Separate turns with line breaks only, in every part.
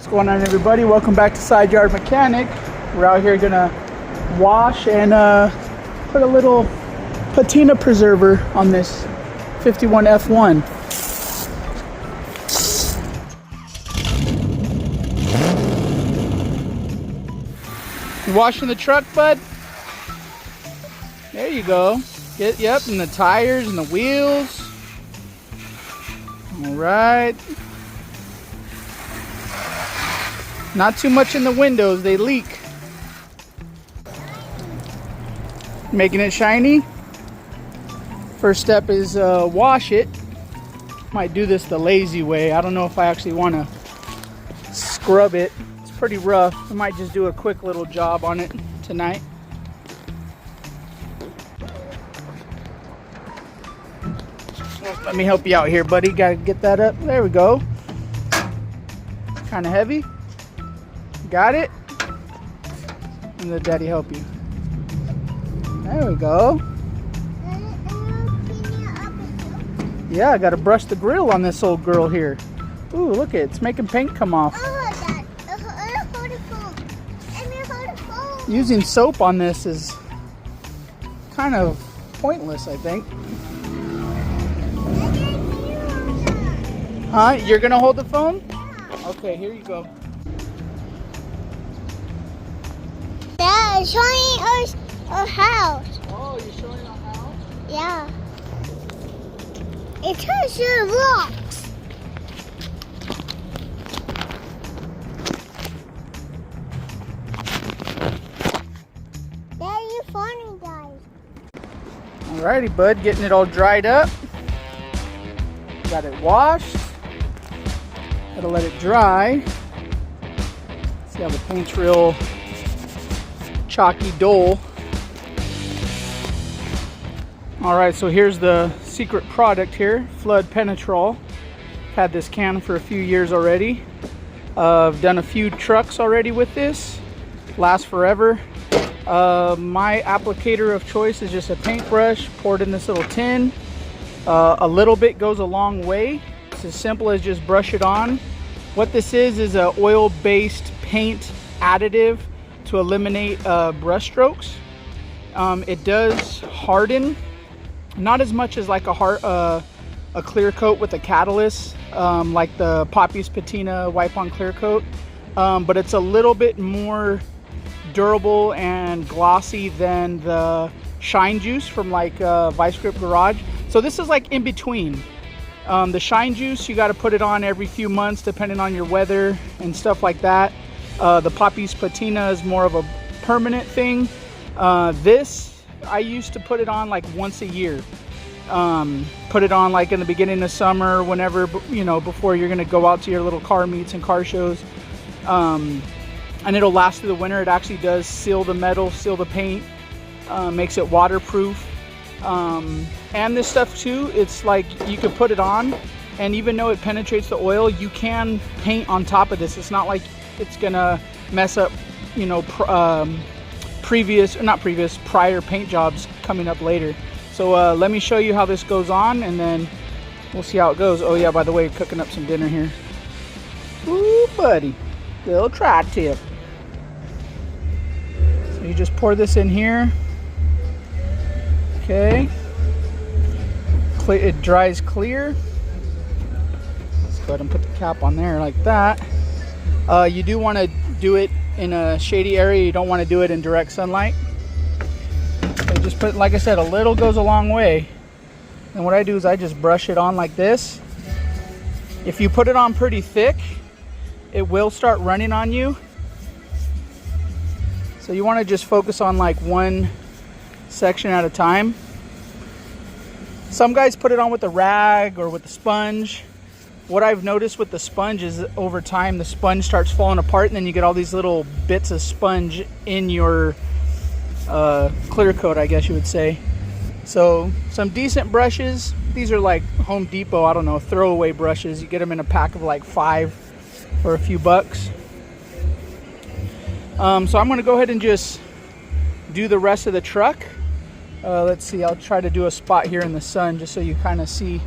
What's going on, everybody? Welcome back to Side Yard Mechanic. We're out here gonna wash and put a little patina preserver on this 51 F1. You washing the truck, bud? There you go. Yep, and the tires and the wheels. All right. Not too much in the windows, they leak. Making it shiny. First step is wash it. Might do this the lazy way. I don't know if I actually want to scrub it. It's pretty rough. I might just do a quick little job on it tonight. Let me help you out here, buddy. Gotta get that up. There we go. Kind of heavy. Got it? And let Daddy help you. There we go. Yeah, I gotta brush the grill on this old girl here. Ooh, look at it. It's making paint come off. Using soap on this is kind of pointless, I think. Huh? You're gonna hold the phone? Okay, here you go.
Dad, showing us a house.
Oh, you're showing a house?
Yeah. It turns to rocks. Dad, you're funny, guys.
Alrighty, bud, getting it all dried up. Got it washed. Gotta let it dry. See how the paint's real chalky dull. Alright, so here's the secret product here, Flood Penetrol. Had this can for a few years already. I've done a few trucks already with this. Lasts forever. My applicator of choice is just a paintbrush poured in this little tin. A little bit goes a long way. It's as simple as just brush it on. What this is a oil-based paint additive to eliminate brush strokes. It does harden, not as much as like a clear coat with a catalyst, like the Poppy's Patina wipe-on clear coat, but it's a little bit more durable and glossy than the Shine Juice from like Vice Grip Garage. So this is like in between. The Shine Juice, you got to put it on every few months depending on your weather and stuff like that. The Poppy's Patina is more of a permanent thing. This, I used to put it on like once a year. Put it on like in the beginning of summer, whenever, you know, before you're going to go out to your little car meets and car shows. And it'll last through the winter. It actually does seal the metal, seal the paint, makes it waterproof. And this stuff too, it's like you could put it on, and even though it penetrates the oil, you can paint on top of this. It's not like it's gonna mess up, you know, prior paint jobs coming up later. So let me show you how this goes on, and then we'll see how it goes. Oh yeah, by the way, cooking up some dinner here. Ooh, buddy, little tri-tip. So you just pour this in here. Okay. It dries clear. Let's go ahead and put the cap on there like that. You do want to do it in a shady area. You don't want to do it in direct sunlight. So just put, like I said, a little goes a long way. And what I do is I just brush it on like this. If you put it on pretty thick, it will start running on you. So you want to just focus on like one section at a time. Some guys put it on with a rag or with a sponge. What I've noticed with the sponge is over time the sponge starts falling apart, and then you get all these little bits of sponge in your clear coat, I guess you would say. So some decent brushes. These are like Home Depot, I don't know, throwaway brushes. You get them in a pack of like 5 for a few bucks. So I'm going to go ahead and just do the rest of the truck. Let's see, I'll try to do a spot here in the sun just so you kind of see.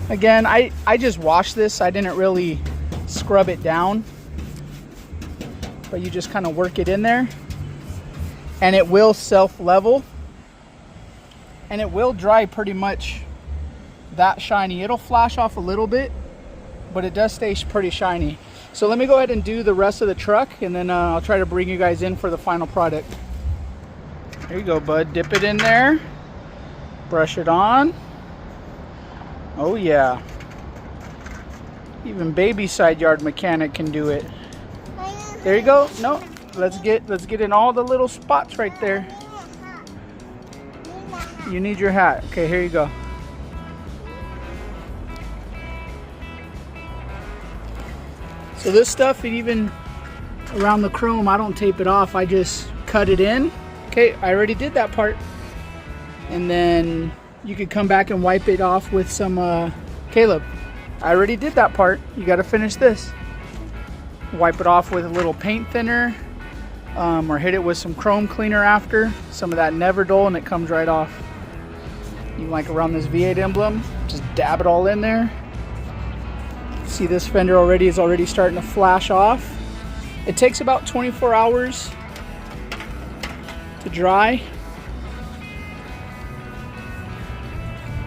Again, I just washed this. I didn't really scrub it down, but you just kind of work it in there, and it will self-level, and it will dry pretty much that shiny. It'll flash off a little bit, but it does stay pretty shiny. So let me go ahead and do the rest of the truck, and then I'll try to bring you guys in for the final product. There you go, bud. Dip it in there, brush it on. Oh yeah, even baby side yard mechanic can do it. There you go. No, let's get in all the little spots right there. You need your hat. Okay, here you go. So this stuff, even around the chrome, I don't tape it off. I just cut it in. Okay, I already did that part. And then you could come back and wipe it off with some, Caleb, I already did that part. You got to finish this. Wipe it off with a little paint thinner, or hit it with some chrome cleaner after. Some of that Never Dull, and it comes right off. You like around this V8 emblem, just dab it all in there. See, this fender already is already starting to flash off. It takes about 24 hours to dry.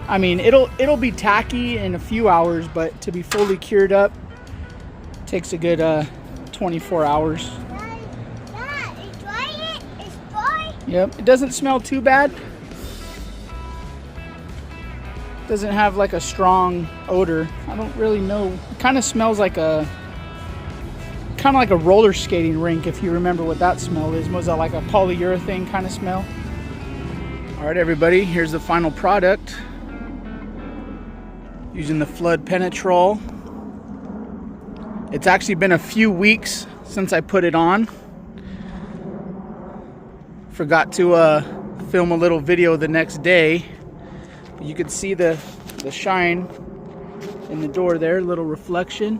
I mean, it'll be tacky in a few hours, but to be fully cured up takes a good 24 hours.
Dad, it's dry. It's dry.
Yep, it doesn't smell too bad. Doesn't have like a strong odor. I don't really know. It kind of smells like a roller skating rink, if you remember what that smell is. Was that like a polyurethane kind of smell? All right, everybody, here's the final product. Using the Flood Penetrol. It's actually been a few weeks since I put it on. Forgot to film a little video the next day. You could see the shine in the door there, little reflection.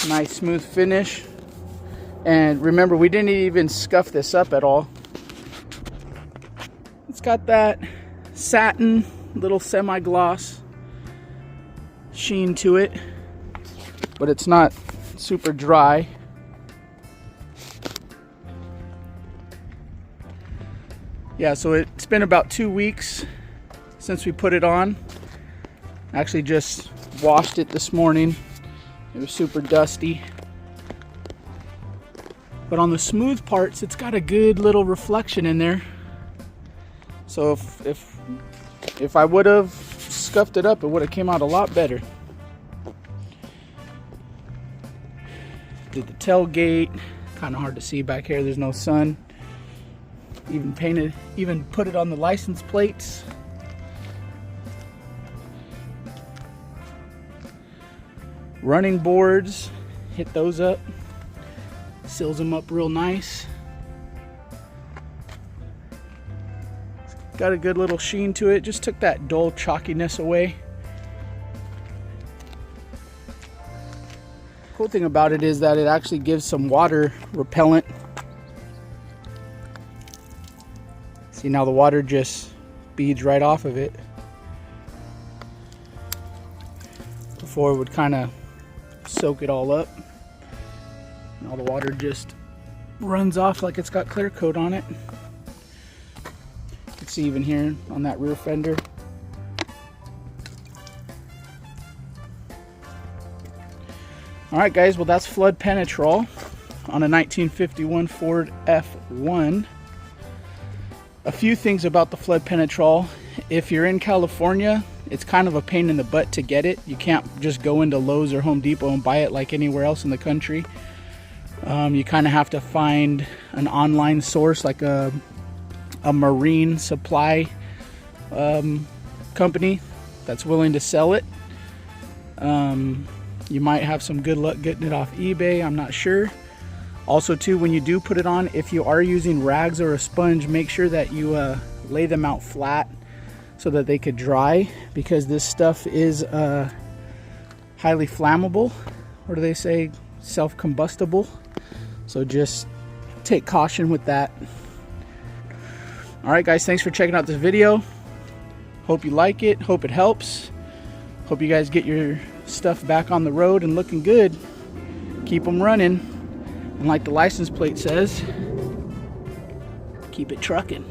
Nice smooth finish. And remember, we didn't even scuff this up at all. It's got that satin, little semi-gloss sheen to it, but it's not super dry. Yeah, so it's been about 2 weeks since we put it on. Actually just washed it this morning. It was super dusty. But on the smooth parts, it's got a good little reflection in there. So if I would have scuffed it up, it would have came out a lot better. Did the tailgate. Kind of hard to see back here. There's no sun. Even put it on the license plates. Running boards, hit those up. Seals them up real nice. Got a good little sheen to it. Just took that dull chalkiness away. Cool thing about it is that it actually gives some water repellent. See, now the water just beads right off of it. Before it would kind of soak it all up. Now the water just runs off like it's got clear coat on it. You can see even here on that rear fender. Alright guys, well that's Flood Penetrol on a 1951 Ford F1. A few things about the Flood Penetrol. If you're in California, it's kind of a pain in the butt to get it. You can't just go into Lowe's or Home Depot and buy it like anywhere else in the country. You kind of have to find an online source like a marine supply company that's willing to sell it. You might have some good luck getting it off eBay, I'm not sure. Also too, when you do put it on, if you are using rags or a sponge, make sure that you lay them out flat so that they could dry, because this stuff is highly flammable. What do they say? Self-combustible. So just take caution with that. Alright guys, thanks for checking out this video. Hope you like it. Hope it helps. Hope you guys get your stuff back on the road and looking good. Keep them running. And like the license plate says, keep it trucking.